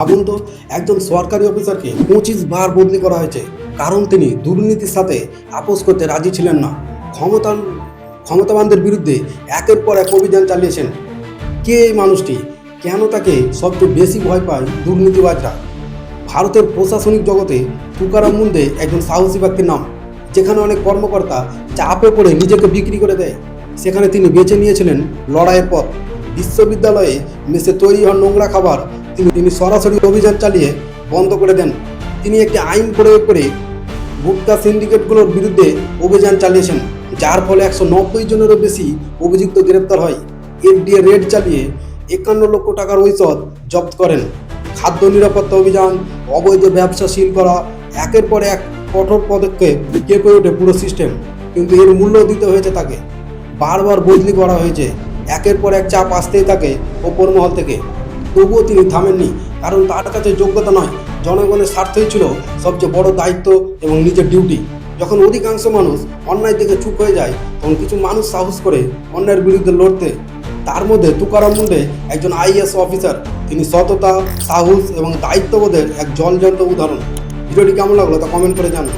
ভাবুন তো, একজন সরকারি অফিসারকে 25 বার বদলি করা হয়েছে, কারণ তিনি দুর্নীতির সাথে আপোষ করতে রাজি ছিলেন না। ক্ষমতাবানদের বিরুদ্ধে একের পর এক অভিযান চালিয়েছেন। কে এই মানুষটি? কেন তাকে সবচেয়ে বেশি ভয় পায় দুর্নীতিবাজরা? ভারতের প্রশাসনিক জগতে তুকারাম মুন্ডে একজন সাহসী ব্যক্তির নাম। যেখানে অনেক কর্মকর্তা চাপে পড়ে নিজেকে বিক্রি করে দেয়, সেখানে তিনি বেছে নিয়েছিলেন লড়াইয়ের পথ। বিশ্ববিদ্যালয়ে মেসে তৈরি হওয়া নোংরা খাবার তিনি সরাসরি অভিযান চালিয়ে বন্ধ করে দেন। তিনি একটি আইন প্রয়োগ করে গুটকা সিন্ডিকেটগুলোর বিরুদ্ধে অভিযান চালিয়েছেন, যার ফলে 190 জনেরও বেশি অভিযুক্ত গ্রেপ্তার হয়। এফডিএ রেড চালিয়ে 51 লক্ষ টাকার ঔষধ জব্দ করেন। খাদ্য নিরাপত্তা অভিযান, অবৈধ ব্যবসা সিল করা, একের পর এক কঠোর পদক্ষেপ কেঁপে ওঠে পুরো সিস্টেম। কিন্তু এর মূল্য দিতে হয়েছে তাকে। বারবার বদলি করা হয়েছে, একের পর এক চাপ আসতেই থাকে ওপর মহল থেকে। তবুও তিনি থামেননি, কারণ তার কাছে যোগ্যতা নয়, জনগণের স্বার্থই ছিল সবচেয়ে বড় দায়িত্ব এবং নিজের ডিউটি। যখন অধিকাংশ মানুষ অন্যায় দেখে চুপ হয়ে যায়, তখন কিছু মানুষ সাহস করে অন্যায়ের বিরুদ্ধে লড়তে। তার মধ্যে তুকারাম মুন্ডে একজন আইএএস অফিসার। তিনি সততা, সাহস এবং দায়িত্ববোধের এক জলজন্ত উদাহরণ। ভিডিওটি কেমন লাগলো তা কমেন্ট করে জানান।